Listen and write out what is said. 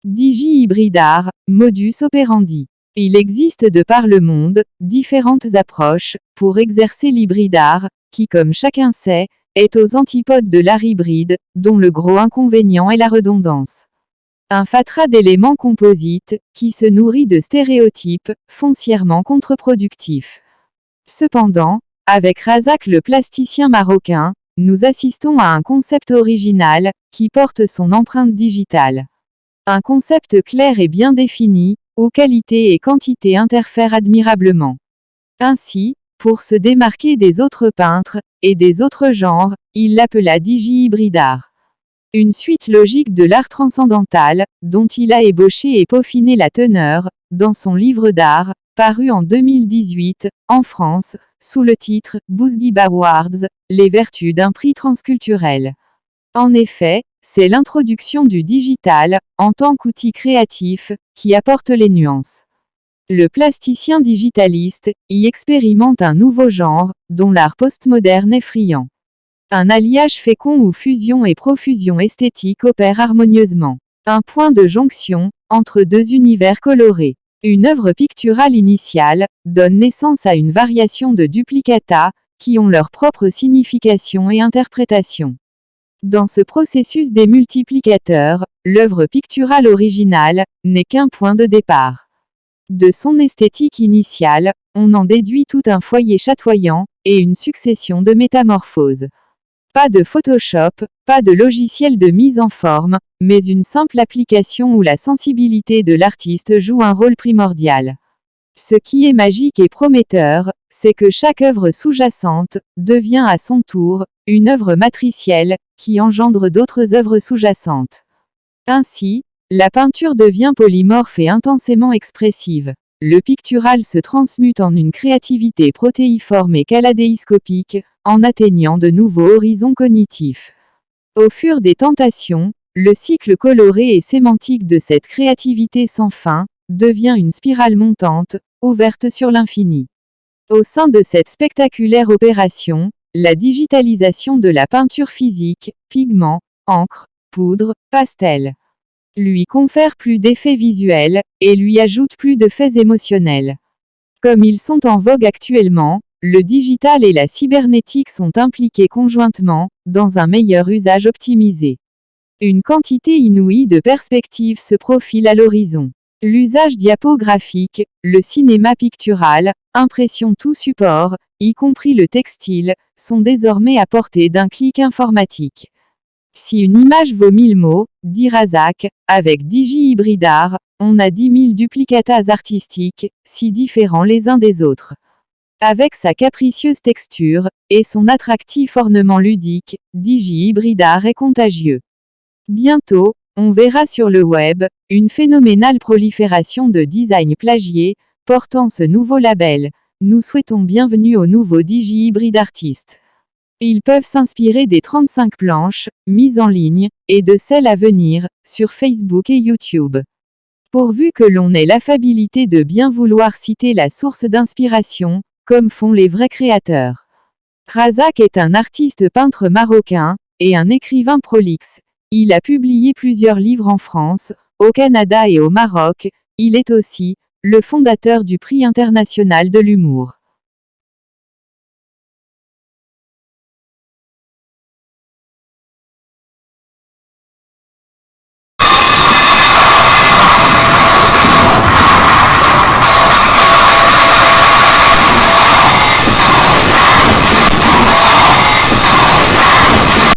Digi-hybride art, modus operandi. Il existe de par le monde, différentes approches, pour exercer l'hybride art, qui comme chacun sait, est aux antipodes de l'art hybride, dont le gros inconvénient est la redondance. Un fatras d'éléments composites, qui se nourrit de stéréotypes, foncièrement contre-productifs. Cependant, avec Razak le plasticien marocain, nous assistons à un concept original, qui porte son empreinte digitale. Un concept clair et bien défini, où qualité et quantité interfèrent admirablement. Ainsi, pour se démarquer des autres peintres, et des autres genres, il l'appela Digi-hybride art. Une suite logique de l'art transcendantal, dont il a ébauché et peaufiné la teneur, dans son livre d'art, paru en 2018, en France, sous le titre « Bousguiba Awards, les vertus d'un prix transculturel ». En effet, c'est l'introduction du digital, en tant qu'outil créatif, qui apporte les nuances. Le plasticien digitaliste y expérimente un nouveau genre, dont l'art postmoderne est friand. Un alliage fécond où fusion et profusion esthétique opèrent harmonieusement. Un point de jonction, entre deux univers colorés. Une œuvre picturale initiale, donne naissance à une variation de duplicata, qui ont leur propre signification et interprétation. Dans ce processus des multiplicateurs, l'œuvre picturale originale n'est qu'un point de départ. De son esthétique initiale, on en déduit tout un foyer chatoyant, et une succession de métamorphoses. Pas de Photoshop, pas de logiciel de mise en forme, mais une simple application où la sensibilité de l'artiste joue un rôle primordial. Ce qui est magique et prometteur, c'est que chaque œuvre sous-jacente devient à son tour une œuvre matricielle, qui engendre d'autres œuvres sous-jacentes. Ainsi, la peinture devient polymorphe et intensément expressive. Le pictural se transmute en une créativité protéiforme et kaléidoscopique, en atteignant de nouveaux horizons cognitifs. Au fur des tentations, le cycle coloré et sémantique de cette créativité sans fin devient une spirale montante, ouverte sur l'infini. Au sein de cette spectaculaire opération, la digitalisation de la peinture physique, pigments, encre, poudre, pastel, lui confère plus d'effets visuels, et lui ajoute plus de faits émotionnels. Comme ils sont en vogue actuellement, le digital et la cybernétique sont impliqués conjointement, dans un meilleur usage optimisé. Une quantité inouïe de perspectives se profile à l'horizon. L'usage diapographique, le cinéma pictural, impression tout support, y compris le textile, sont désormais à portée d'un clic informatique. Si une image vaut 1000 mots, dit Razak, avec Digi-hybride art, on a 10 000 duplicatas artistiques, si différents les uns des autres. Avec sa capricieuse texture, et son attractif ornement ludique, Digi-hybride art est contagieux. Bientôt, on verra sur le web, une phénoménale prolifération de designs plagiés, portant ce nouveau label. Nous souhaitons bienvenue aux nouveaux Digi-hybride artistes. Ils peuvent s'inspirer des 35 planches, mises en ligne, et de celles à venir, sur Facebook et YouTube. Pourvu que l'on ait l'affabilité de bien vouloir citer la source d'inspiration, comme font les vrais créateurs. Razak est un artiste peintre marocain, et un écrivain prolixe. Il a publié plusieurs livres en France, au Canada et au Maroc. Il est aussi le fondateur du Prix international de l'humour.